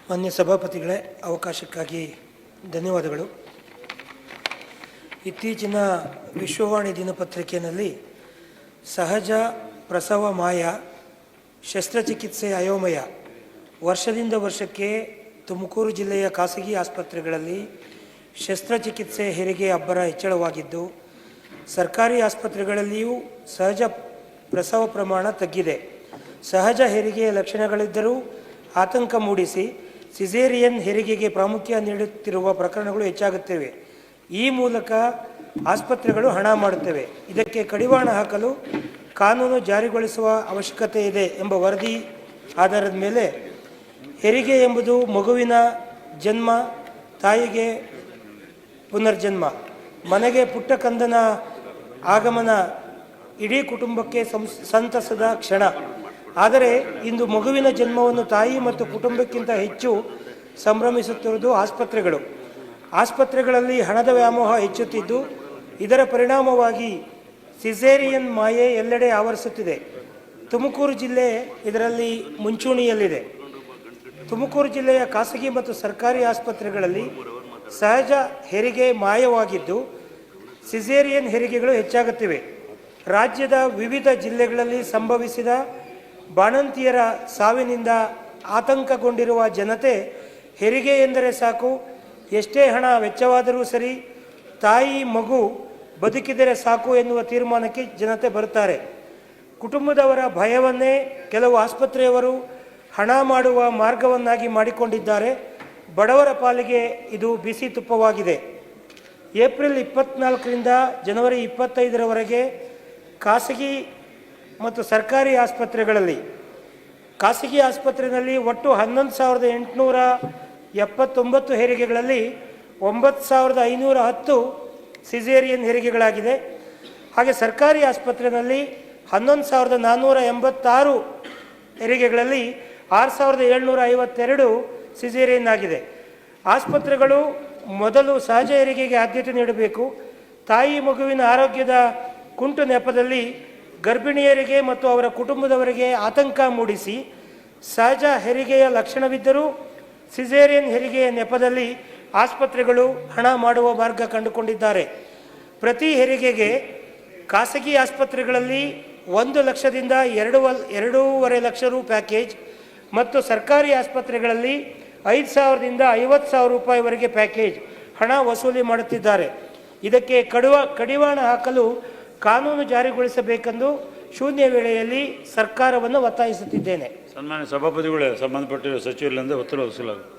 ಮಾನ್ಯ ಸಭಾಪತಿಗಳೇ, ಅವಕಾಶಕ್ಕಾಗಿ ಧನ್ಯವಾದಗಳು. ಇತ್ತೀಚಿನ ವಿಶ್ವವಾಣಿ ದಿನಪತ್ರಿಕೆಯಲ್ಲಿ ಸಹಜ ಪ್ರಸವ ಮಾಯ, ಶಸ್ತ್ರಚಿಕಿತ್ಸೆ ಅಯೋಮಯ, ವರ್ಷದಿಂದ ವರ್ಷಕ್ಕೆ ತುಮಕೂರು ಜಿಲ್ಲೆಯ ಖಾಸಗಿ ಆಸ್ಪತ್ರೆಗಳಲ್ಲಿ ಶಸ್ತ್ರಚಿಕಿತ್ಸೆ ಹೆರಿಗೆ ಅಬ್ಬರ ಹೆಚ್ಚಳವಾಗಿದ್ದು, ಸರ್ಕಾರಿ ಆಸ್ಪತ್ರೆಗಳಲ್ಲಿಯೂ ಸಹಜ ಪ್ರಸವ ಪ್ರಮಾಣ ತಗ್ಗಿದೆ. ಸಹಜ ಹೆರಿಗೆಯ ಲಕ್ಷಣಗಳಿದ್ದರೂ ಆತಂಕ ಮೂಡಿಸಿ ಸಿಸೇರಿಯನ್ ಹೆರಿಗೆಗೆ ಪ್ರಾಮುಖ್ಯ ನೀಡುತ್ತಿರುವ ಪ್ರಕರಣಗಳು ಹೆಚ್ಚಾಗುತ್ತಿವೆ. ಈ ಮೂಲಕ ಆಸ್ಪತ್ರೆಗಳು ಹಣ ಮಾಡುತ್ತವೆ. ಇದಕ್ಕೆ ಕಡಿವಾಣ ಹಾಕಲು ಕಾನೂನು ಜಾರಿಗೊಳಿಸುವ ಅವಶ್ಯಕತೆ ಇದೆ ಎಂಬ ವರದಿ ಆಧಾರದ ಮೇಲೆ ಹೆರಿಗೆ ಎಂಬುದು ಮಗುವಿನ ಜನ್ಮ, ತಾಯಿಗೆ ಪುನರ್ಜನ್ಮ, ಮನೆಗೆ ಪುಟ್ಟ ಕಂದನ ಆಗಮನ, ಇಡೀ ಕುಟುಂಬಕ್ಕೆ ಸಂತಸದ ಕ್ಷಣ. ಆದರೆ ಇಂದು ಮಗುವಿನ ಜನ್ಮವನ್ನು ತಾಯಿ ಮತ್ತು ಕುಟುಂಬಕ್ಕಿಂತ ಹೆಚ್ಚು ಸಂಭ್ರಮಿಸುತ್ತಿರುವುದು ಆಸ್ಪತ್ರೆಗಳು. ಆಸ್ಪತ್ರೆಗಳಲ್ಲಿ ಹಣದ ವ್ಯಾಮೋಹ ಹೆಚ್ಚುತ್ತಿದ್ದು, ಇದರ ಪರಿಣಾಮವಾಗಿ ಸಿಸೇರಿಯನ್ ಮಾಯೆ ಎಲ್ಲೆಡೆ ಆವರಿಸುತ್ತಿದೆ. ತುಮಕೂರು ಜಿಲ್ಲೆ ಇದರಲ್ಲಿ ಮುಂಚೂಣಿಯಲ್ಲಿದೆ. ತುಮಕೂರು ಜಿಲ್ಲೆಯ ಖಾಸಗಿ ಮತ್ತು ಸರ್ಕಾರಿ ಆಸ್ಪತ್ರೆಗಳಲ್ಲಿ ಸಹಜ ಹೆರಿಗೆ ಮಾಯವಾಗಿದ್ದು, ಸಿಸೇರಿಯನ್ ಹೆರಿಗೆಗಳು ಹೆಚ್ಚಾಗುತ್ತಿವೆ. ರಾಜ್ಯದ ವಿವಿಧ ಜಿಲ್ಲೆಗಳಲ್ಲಿ ಸಂಭವಿಸಿದ ಬಾಣಂತಿಯರ ಸಾವಿನಿಂದ ಆತಂಕಗೊಂಡಿರುವ ಜನತೆ ಹೆರಿಗೆ ಎಂದರೆ ಸಾಕು, ಎಷ್ಟೇ ಹಣ ವೆಚ್ಚವಾದರೂ ಸರಿ, ತಾಯಿ ಮಗು ಬದುಕಿದರೆ ಸಾಕು ಎನ್ನುವ ತೀರ್ಮಾನಕ್ಕೆ ಜನತೆ ಬರುತ್ತಾರೆ. ಕುಟುಂಬದವರ ಭಯವನ್ನೇ ಕೆಲವು ಆಸ್ಪತ್ರೆಯವರು ಹಣ ಮಾಡುವ ಮಾರ್ಗವನ್ನಾಗಿ ಮಾಡಿಕೊಂಡಿದ್ದಾರೆ. ಬಡವರ ಪಾಲಿಗೆ ಇದು ಬಿಸಿ ತುಪ್ಪವಾಗಿದೆ. ಏಪ್ರಿಲ್ 24ರಿಂದ ಜನವರಿ 25ರವರೆಗೆ ಖಾಸಗಿ ಮತ್ತು ಸರ್ಕಾರಿ ಖಾಸಗಿ ಆಸ್ಪತ್ರೆಯಲ್ಲಿ ಒಟ್ಟು 11,879 ಹೆರಿಗೆಗಳಲ್ಲಿ 9,510 ಸಿಸೇರಿಯನ್ ಹೆರಿಗೆಗಳಾಗಿದೆ. ಹಾಗೆ ಸರ್ಕಾರಿ ಆಸ್ಪತ್ರೆಯಲ್ಲಿ 11,486 ಹೆರಿಗೆಗಳಲ್ಲಿ 6,752 ಸಿಸೇರಿಯನ್ ಆಗಿದೆ. ಆಸ್ಪತ್ರೆಗಳು ಮೊದಲು ಸಹಜ ಹೆರಿಗೆಗೆ ಆದ್ಯತೆ ನೀಡಬೇಕು. ತಾಯಿ ಮಗುವಿನ ಆರೋಗ್ಯದ ಕುಂಟು ನೆಪದಲ್ಲಿ ಗರ್ಭಿಣಿಯರಿಗೆ ಮತ್ತು ಅವರ ಕುಟುಂಬದವರಿಗೆ ಆತಂಕ ಮೂಡಿಸಿ ಸಹಜ ಹೆರಿಗೆಯ ಲಕ್ಷಣವಿದ್ದರೂ ಸಿಸೇರಿಯನ್ ಹೆರಿಗೆಯ ನೆಪದಲ್ಲಿ ಆಸ್ಪತ್ರೆಗಳು ಹಣ ಮಾಡುವ ಮಾರ್ಗ ಕಂಡುಕೊಂಡಿದ್ದಾರೆ. ಪ್ರತಿ ಹೆರಿಗೆಗೆ ಖಾಸಗಿ ಆಸ್ಪತ್ರೆಗಳಲ್ಲಿ 1 ಲಕ್ಷದಿಂದ 2.5 ಲಕ್ಷ ರು ಪ್ಯಾಕೇಜ್ ಮತ್ತು ಸರ್ಕಾರಿ ಆಸ್ಪತ್ರೆಗಳಲ್ಲಿ 5,000ದಿಂದ 50,000 ರೂಪಾಯಿವರೆಗೆ ಪ್ಯಾಕೇಜ್ ಹಣ ವಸೂಲಿ ಮಾಡುತ್ತಿದ್ದಾರೆ. ಇದಕ್ಕೆ ಕಡಿವಾಣ ಹಾಕಲು ಕಾನೂನು ಜಾರಿಗೊಳಿಸಬೇಕೆಂದು ಶೂನ್ಯ ವೇಳೆಯಲ್ಲಿ ಸರ್ಕಾರವನ್ನು ಒತ್ತಾಯಿಸುತ್ತಿದ್ದೇನೆ. ಸನ್ಮಾನ್ಯ ಸಭಾಪತಿಗಳೇ, ಸಂಬಂಧಪಟ್ಟ ಸಚಿವರಿಂದ ಒತ್ತಡ ವಹಿಸಲಾಗುತ್ತದೆ.